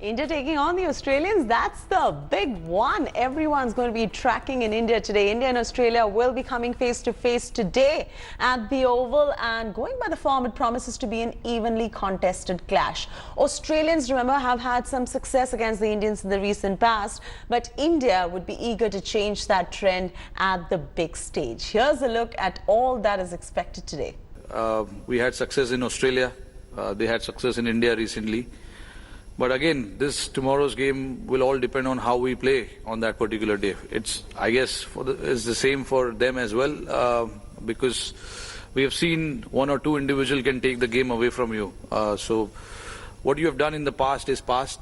India taking on the Australians, that's the big one. Everyone's going to be tracking in India today. India and Australia will be coming face to face today at the Oval, and going by the form, it promises to be an evenly contested clash. Australians, remember, have had some success against the Indians in the recent past, but India would be eager to change that trend at the big stage. Here's a look at all that is expected today. We had success in Australia. They had success in India recently. But again, tomorrow's game will all depend on how we play on that particular day. I guess it's the same for them as well, because we have seen one or two individuals can take the game away from you. So what you have done in the past is past.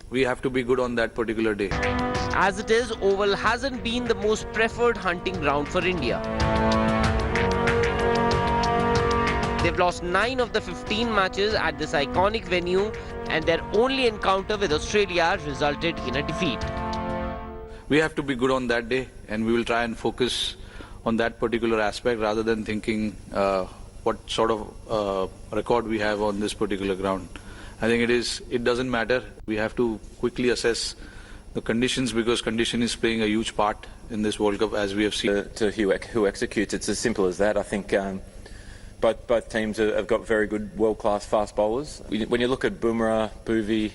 We have to be good on that particular day. As it is, Oval hasn't been the most preferred hunting ground for India. They've lost 9 of the 15 matches at this iconic venue, and their only encounter with Australia resulted in a defeat. We have to be good on that day, and we will try and focus on that particular aspect rather than thinking what sort of record we have on this particular ground. I think it doesn't matter. We have to quickly assess the conditions, because condition is playing a huge part in this World Cup, as we have seen. To who executes, it's as simple as that. I think both teams have got very good world-class fast bowlers. When you look at Bumrah, Bhuvi,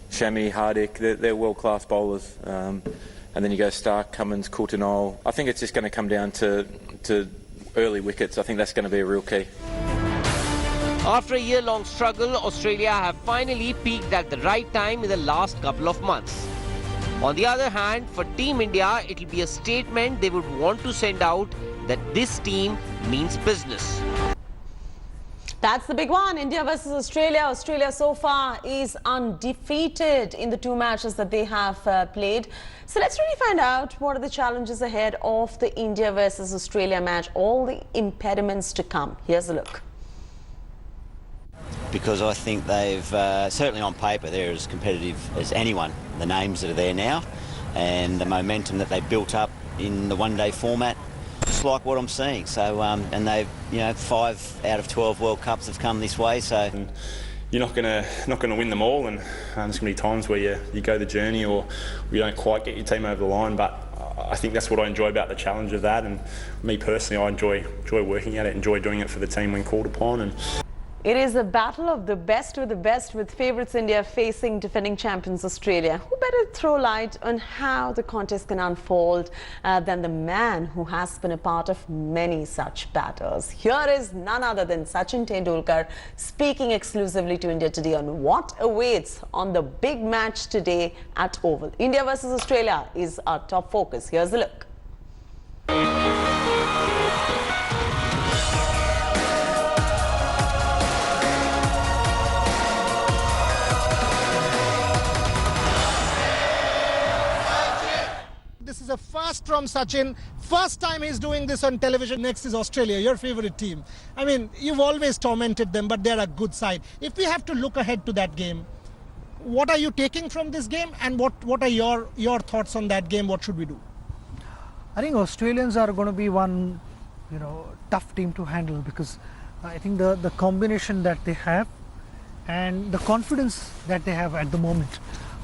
Shami, Hardik, they're world-class bowlers. And then you go Stark, Cummins, Coulter-Nile. I think it's just going to come down to early wickets. I think that's going to be a real key. After a year-long struggle, Australia have finally peaked at the right time in the last couple of months. On the other hand, for Team India, it will be a statement they would want to send out that this team means business. That's the big one. India versus Australia. Australia so far is undefeated in the 2 matches that they have played. So let's really find out what are the challenges ahead of the India versus Australia match, all the impediments to come. Here's a look. Because I think they've, certainly on paper, they're as competitive as anyone. The names that are there now and the momentum that they built up in the one-day format, just like what I'm seeing. So, and they've, 5 out of 12 World Cups have come this way. So you're not gonna win them all, and there's going to be times where you go the journey or you don't quite get your team over the line. But I think that's what I enjoy about the challenge of that. And me personally, I enjoy working at it, enjoy doing it for the team when called upon. And it is a battle of the best, with favourites India facing defending champions Australia. Who better throw light on how the contest can unfold than the man who has been a part of many such battles. Here is none other than Sachin Tendulkar speaking exclusively to India today on what awaits on the big match today at Oval. India versus Australia is our top focus. Here's a look. This is a first from Sachin. First time he's doing this on television. Next is Australia, your favorite team. I mean, you've always tormented them, but they're a good side. If we have to look ahead to that game, what are you taking from this game, and what are your thoughts on that game? What should we do? I think Australians are going to be one, tough team to handle, because I think the combination that they have and the confidence that they have at the moment,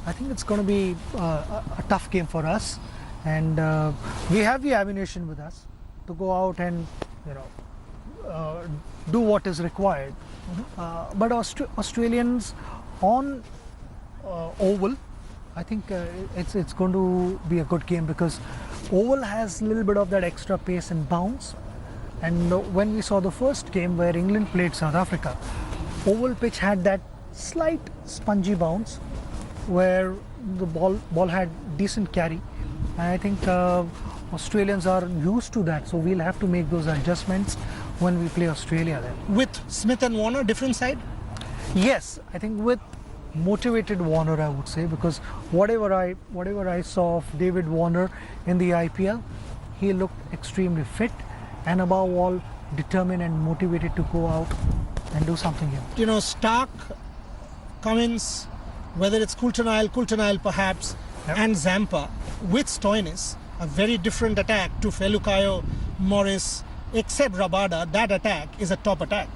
I think it's going to be a tough game for us. And we have the ammunition with us to go out and do what is required. But Australians on Oval, I think it's going to be a good game, because Oval has a little bit of that extra pace and bounce. And when we saw the first game where England played South Africa, Oval pitch had that slight spongy bounce where the ball had decent carry. And I think Australians are used to that, so we'll have to make those adjustments when we play Australia then. With Smith and Warner, different side? Yes, I think with motivated Warner, I would say, because whatever I saw of David Warner in the IPL, he looked extremely fit and above all determined and motivated to go out and do something here. Stark, Cummins, whether it's Coulter-Nile perhaps, and Zampa with Stoinis, a very different attack to Felukayo, Morris, except Rabada. That attack is a top attack.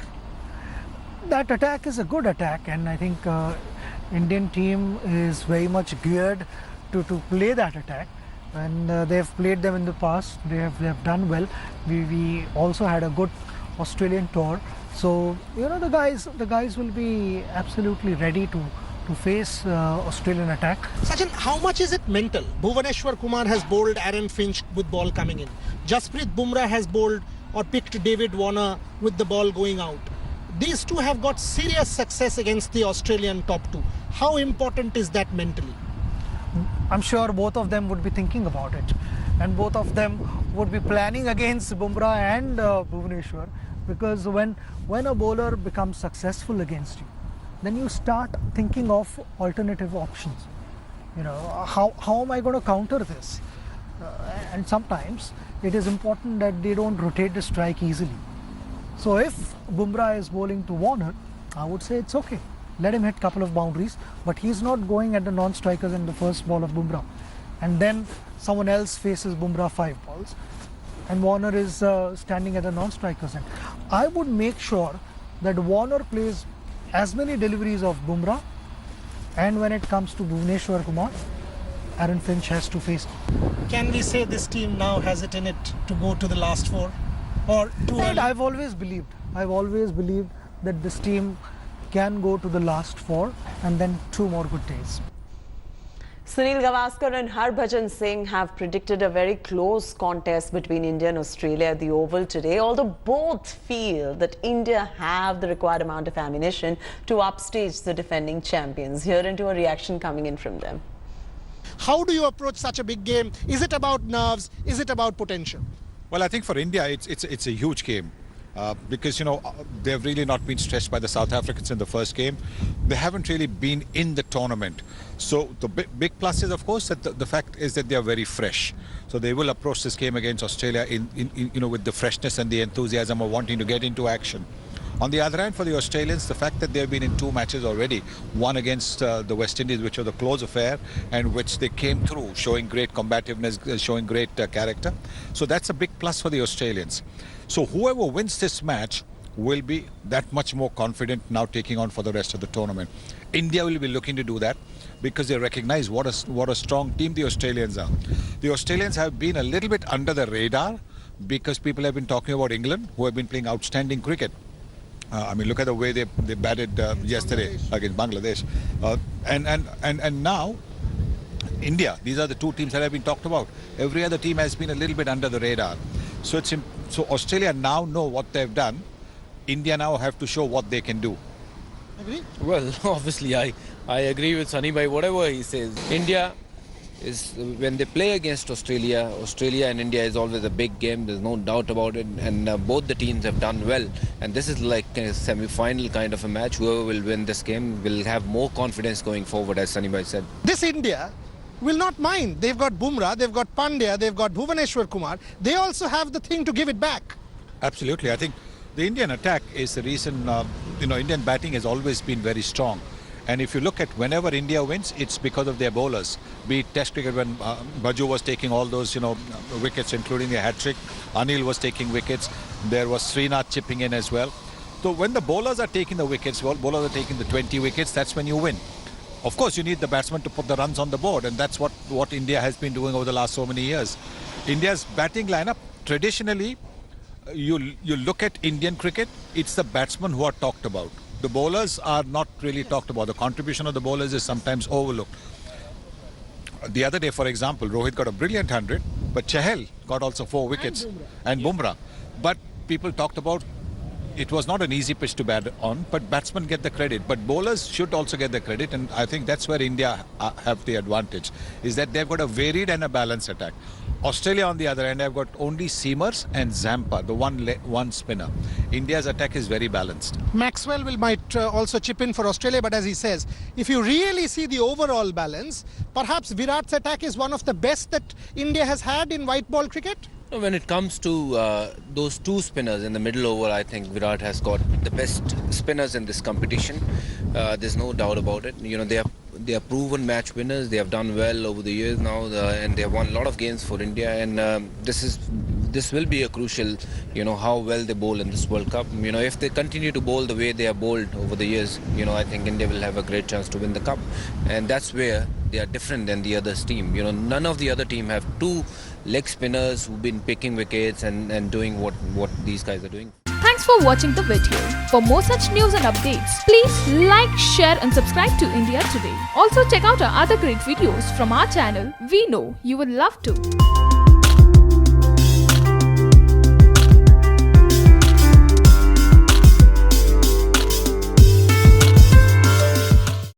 That attack is a good attack, and I think Indian team is very much geared to play that attack, and they've played them in the past. They have done well. We also had a good Australian tour, so the guys will be absolutely ready to face Australian attack. Sachin, how much is it mental? Bhuvaneshwar Kumar has bowled Aaron Finch with ball coming in. Jasprit Bumrah has bowled or picked David Warner with the ball going out. These two have got serious success against the Australian top two. How important is that mentally? I'm sure both of them would be thinking about it, and both of them would be planning against Bumrah and Bhuvaneshwar, because when a bowler becomes successful against you, then you start thinking of alternative options. How am I going to counter this? And sometimes it is important that they don't rotate the strike easily. So if Bumrah is bowling to Warner, I would say it's okay. Let him hit a couple of boundaries, but he's not going at the non-strikers in the first ball of Bumrah. And then someone else faces Bumrah 5 balls, and Warner is standing at the non-strikers end. I would make sure that Warner plays as many deliveries of Bumrah, and when it comes to Bhuvaneshwar Kumar, Aaron Finch has to face him. Can we say this team now has it in it to go to the last four? Or too early? I've always believed that this team can go to the last four, and then 2 more good days. Sunil Gavaskar and Harbhajan Singh have predicted a very close contest between India and Australia at the Oval today, although both feel that India have the required amount of ammunition to upstage the defending champions. Here into a reaction coming in from them. How do you approach such a big game? Is it about nerves? Is it about potential? Well, I think for India, it's a huge game. Because they've really not been stretched by the South Africans in the first game. They haven't really been in the tournament. So the big plus is, of course, that the fact is that they are very fresh. So they will approach this game against Australia with the freshness and the enthusiasm of wanting to get into action. On the other hand, for the Australians, the fact that they've been in 2 matches already, one against the West Indies, which was a close affair, and which they came through, showing great combativeness, showing great character. So that's a big plus for the Australians. So whoever wins this match will be that much more confident now taking on for the rest of the tournament. India will be looking to do that because they recognize what a strong team the Australians are. The Australians have been a little bit under the radar because people have been talking about England, who have been playing outstanding cricket. Look at the way they batted yesterday against Bangladesh. And now India, these are the 2 teams that have been talked about. Every other team has been a little bit under the radar. So Australia now know what they've done. India now have to show what they can do. Agree? Well, obviously I agree with Sunny by whatever he says. India is, when they play against Australia and India is always a big game. There's no doubt about it. And both the teams have done well. And this is like a semi-final kind of a match. Whoever will win this game will have more confidence going forward, as Sunny Bhai said. This India will not mind. They've got Bumrah, they've got Pandya, they've got Bhuvaneshwar Kumar. They also have the thing to give it back. Absolutely. I think the Indian attack is the reason, Indian batting has always been very strong. And if you look at whenever India wins, it's because of their bowlers. Be it Test cricket when Baju was taking all those, wickets, including the hat-trick. Anil was taking wickets. There was Srinath chipping in as well. So when the bowlers are taking the wickets, bowlers are taking the 20 wickets, that's when you win. Of course, you need the batsman to put the runs on the board, and that's what India has been doing over the last so many years. India's batting lineup, traditionally, you look at Indian cricket, it's the batsmen who are talked about. The bowlers are not really talked about. The contribution of the bowlers is sometimes overlooked. The other day, for example, Rohit got a brilliant 100, but Chahal got also 4 wickets, and Bumrah. But people talked about it was not an easy pitch to bat on, but batsmen get the credit. But bowlers should also get the credit, and I think that's where India have the advantage, is that they've got a varied and a balanced attack. Australia, on the other hand, have got only seamers and Zampa, the one spinner. India's attack is very balanced. Maxwell might also chip in for Australia, but as he says, if you really see the overall balance, perhaps Virat's attack is one of the best that India has had in white ball cricket. When it comes to those 2 spinners in the middle over, I think Virat has got the best spinners in this competition. There's no doubt about it. They are proven match winners. They have done well over the years now, and they have won a lot of games for India. And this is this will be a crucial, how well they bowl in this World Cup. If they continue to bowl the way they have bowled over the years, I think India will have a great chance to win the cup. And that's where they are different than the others team. None of the other team have two leg spinners who've been picking wickets and doing what these guys are doing. Thanks for watching the video. For more such news and updates, please like, share and subscribe to India Today. Also check out our other great videos from our channel. We know you will love to.